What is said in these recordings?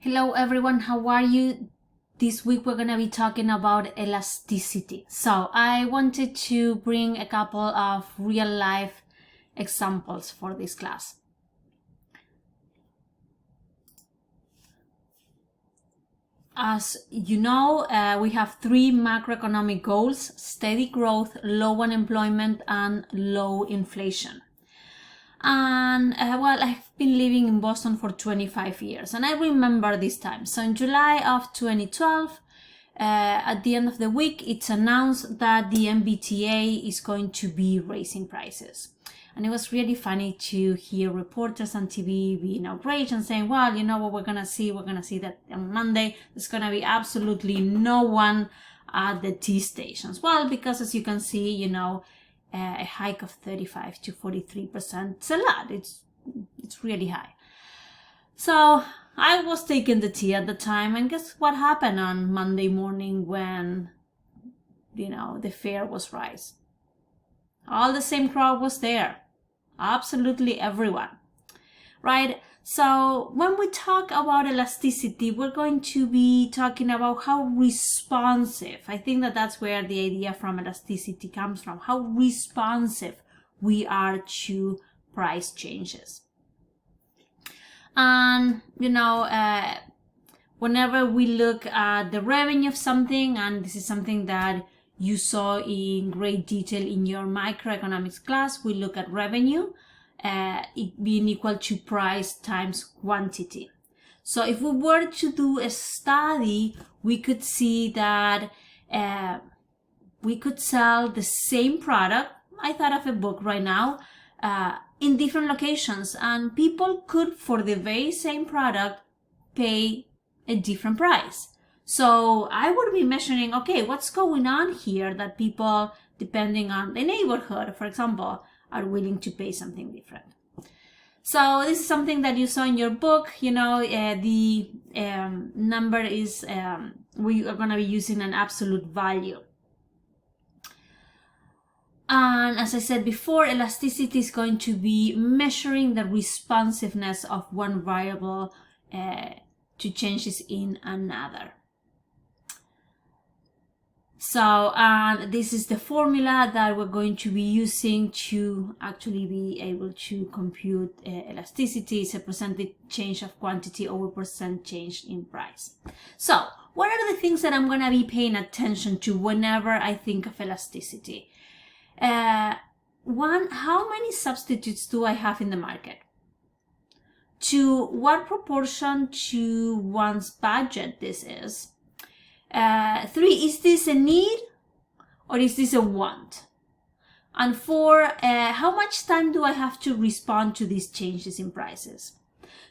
Hello everyone, how are you? This week we're going to be talking about elasticity. So I wanted to bring a couple of real life examples for this class. As you know, we have three macroeconomic goals: steady growth, low unemployment, and low inflation. And I've been living in Boston for 25 years and I remember this time. So in July of 2012, at the end of the week, it's announced that the MBTA is going to be raising prices. And it was really funny to hear reporters on TV being outraged and saying, well, you know what we're going to see? We're going to see that on Monday, there's going to be absolutely no one at the T stations. Well, because as you can see, a hike of 35 to 43%. It's a lot. It's really high. So I was taking the tea at the time, and guess what happened on Monday morning when, the fare was raised? All the same crowd was there. Absolutely everyone. Right? So when we talk about elasticity, we're going to be talking about how responsive. I think that's where the idea from elasticity comes from. How responsive we are to price changes. And, whenever we look at the revenue of something, and this is something that you saw in great detail in your microeconomics class, we look at revenue. It being equal to price times quantity. So if we were to do a study, we could see that we could sell the same product. I thought of a book right now, in different locations, and people could, for the very same product, pay a different price. So I would be measuring, okay, what's going on here that people, depending on the neighborhood, for example, are willing to pay something different. So this is something that you saw in your book. The number is, we are going to be using an absolute value. And as I said before, elasticity is going to be measuring the responsiveness of one variable to changes in another. So this is the formula that we're going to be using to actually be able to compute elasticity. It's a percentage change of quantity over percent change in price. So what are the things that I'm going to be paying attention to whenever I think of elasticity? One, how many substitutes do I have in the market? Two, what proportion to one's budget this is? Three, is this a need or is this a want? And four, how much time do I have to respond to these changes in prices?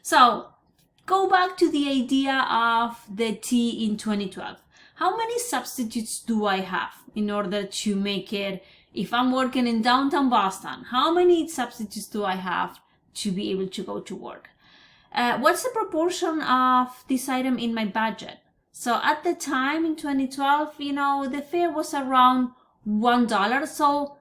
So go back to the idea of the tea in 2012. How many substitutes do I have in order to make it, if I'm working in downtown Boston, how many substitutes do I have to be able to go to work? What's the proportion of this item in my budget? So at the time in 2012, the fare was around $1. So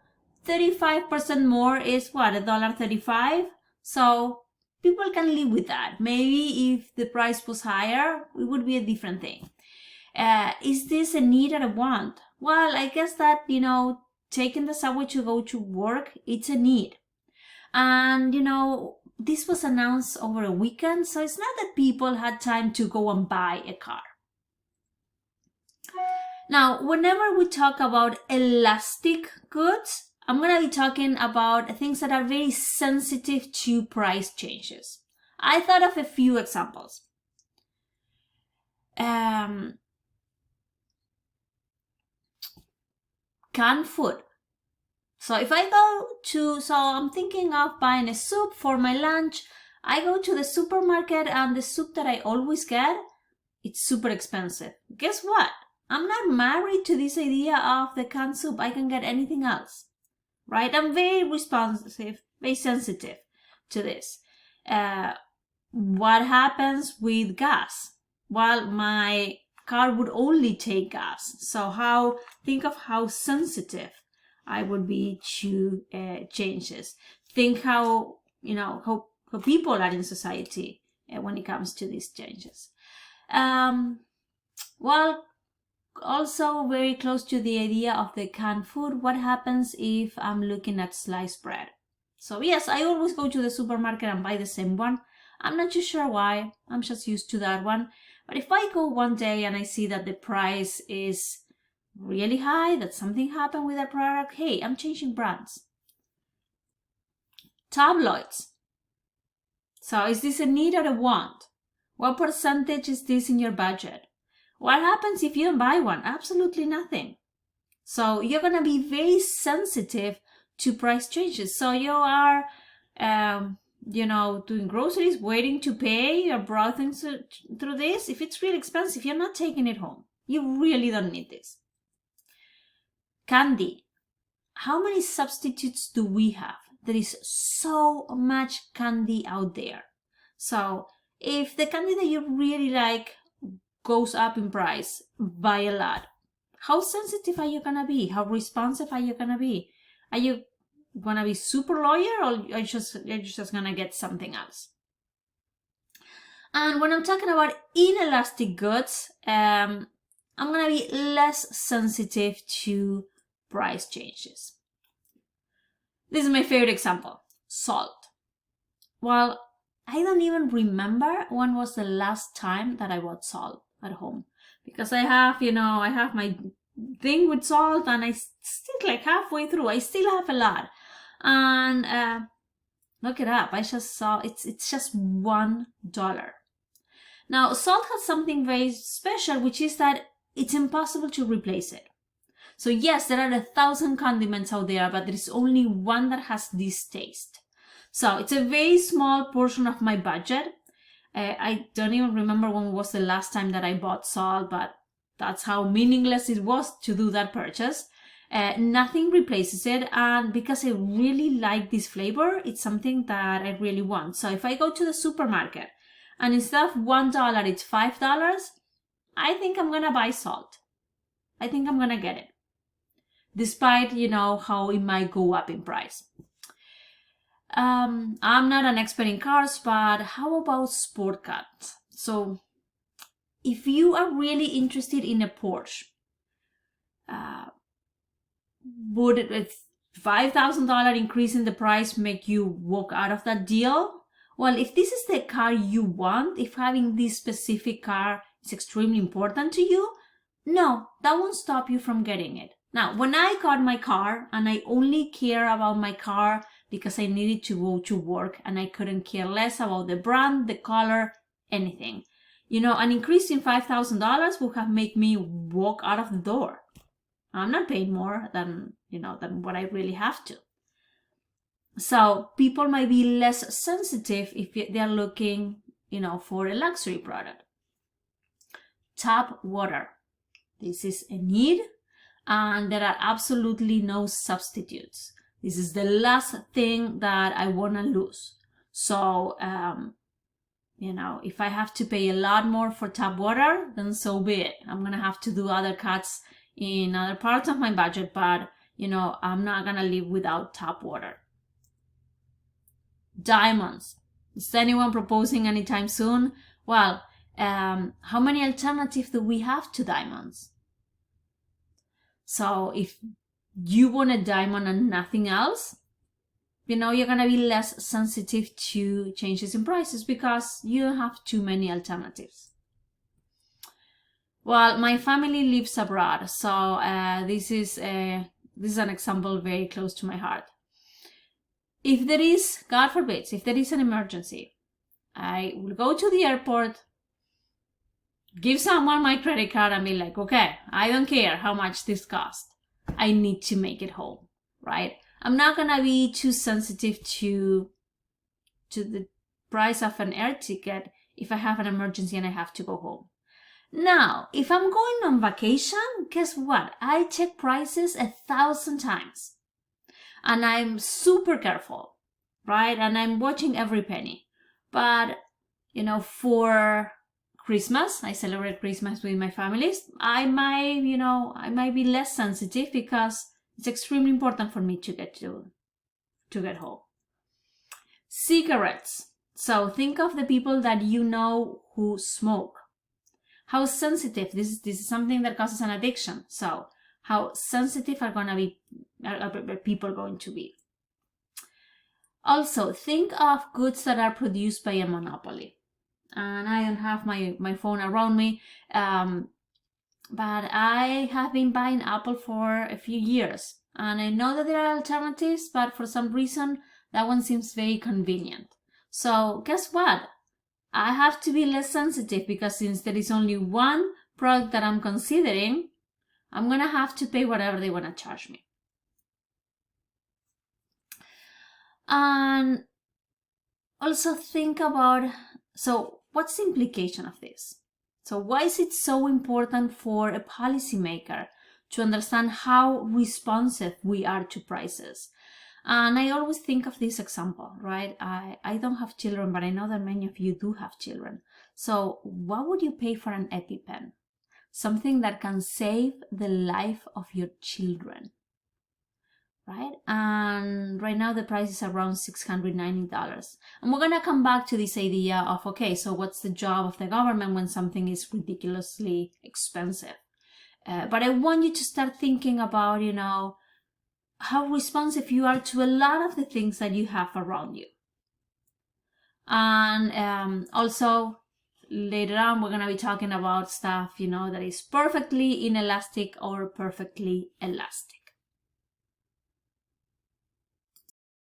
35% more is what, $1.35? So people can live with that. Maybe if the price was higher, it would be a different thing. Is this a need or a want? Well, I guess that, taking the subway to go to work, it's a need. And, this was announced over a weekend, so it's not that people had time to go and buy a car. Now, whenever we talk about elastic goods, I'm going to be talking about things that are very sensitive to price changes. I thought of a few examples. Canned food. So if I I'm thinking of buying a soup for my lunch. I go to the supermarket and the soup that I always get, it's super expensive. Guess what? I'm not married to this idea of the canned soup. I can get anything else, right? I'm very responsive, very sensitive to this. What happens with gas? Well, my car would only take gas. So think of how sensitive I would be to changes. Think how people are in society when it comes to these changes. Well, also very close to the idea of the canned food, what happens if I'm looking at sliced bread? So yes, I always go to the supermarket and buy the same one. I'm not too sure why, I'm just used to that one. But if I go one day and I see that the price is really high, that something happened with that product, hey, I'm changing brands. Tabloids. So is this a need or a want? What percentage is this in your budget? What happens if you don't buy one? Absolutely nothing. So you're going to be very sensitive to price changes. So you are, doing groceries, waiting to pay, you're browsing through this. If it's really expensive, you're not taking it home. You really don't need this. Candy. How many substitutes do we have? There is so much candy out there. So if the candy that you really like goes up in price by a lot, how sensitive are you gonna be? How responsive are you gonna be? Are you gonna be super loyal, or you're just gonna get something else? And when I'm talking about inelastic goods, I'm gonna be less sensitive to price changes. This is my favorite example, salt. Well, I don't even remember when was the last time that I bought salt at home, because I have my thing with salt, and I still like halfway through, I still have a lot. And look it up, I just saw it's just $1. Now, salt has something very special, which is that it's impossible to replace it. So yes, there are 1,000 condiments out there, but there is only one that has this taste. So it's a very small portion of my budget. I don't even remember when was the last time that I bought salt, but that's how meaningless it was to do that purchase. Nothing replaces it, and because I really like this flavor, it's something that I really want. So if I go to the supermarket and instead of $1, it's $5, I think I'm gonna buy salt. I think I'm gonna get it, despite how it might go up in price. I'm not an expert in cars, but how about sport cars? So if you are really interested in a Porsche, would a $5,000 increase in the price make you walk out of that deal? Well, if this is the car you want, if having this specific car is extremely important to you, no, that won't stop you from getting it. Now, when I got my car, and I only care about my car because I needed to go to work and I couldn't care less about the brand, the color, anything. An increase in $5,000 would have made me walk out of the door. I'm not paying more than what I really have to. So people might be less sensitive if they're looking, for a luxury product. Tap water. This is a need, and there are absolutely no substitutes. This is the last thing that I want to lose. So, if I have to pay a lot more for tap water, then so be it. I'm going to have to do other cuts in other parts of my budget, but, I'm not going to live without tap water. Diamonds. Is anyone proposing anytime soon? Well, how many alternatives do we have to diamonds? So if you want a diamond and nothing else, you're going to be less sensitive to changes in prices because you don't have too many alternatives. Well, my family lives abroad, so this is an example very close to my heart. If there is, God forbid, if there is an emergency, I will go to the airport, give someone my credit card, and be like, okay, I don't care how much this costs. I need to make it home, right? I'm not gonna be too sensitive to the price of an air ticket if I have an emergency and I have to go home. Now, if I'm going on vacation, guess what? I check prices 1,000 times. And I'm super careful, right? And I'm watching every penny. But, for Christmas, I celebrate Christmas with my families. I might be less sensitive because it's extremely important for me to get home. Cigarettes. So think of the people that you know who smoke. How sensitive, this is something that causes an addiction. So how sensitive are people going to be? Also, think of goods that are produced by a monopoly. And I don't have my phone around me, but I have been buying Apple for a few years. And I know that there are alternatives, but for some reason, that one seems very convenient. So guess what? I have to be less sensitive because since there is only one product that I'm considering, I'm going to have to pay whatever they want to charge me. And also think about, so what's the implication of this? So why is it so important for a policymaker to understand how responsive we are to prices? And I always think of this example, right? I don't have children, but I know that many of you do have children. So what would you pay for an EpiPen? Something that can save the life of your children, right? And right now the price is around $690. And we're gonna come back to this idea of, okay, so what's the job of the government when something is ridiculously expensive? But I want you to start thinking about, how responsive you are to a lot of the things that you have around you. And also later on, we're going to be talking about stuff, that is perfectly inelastic or perfectly elastic.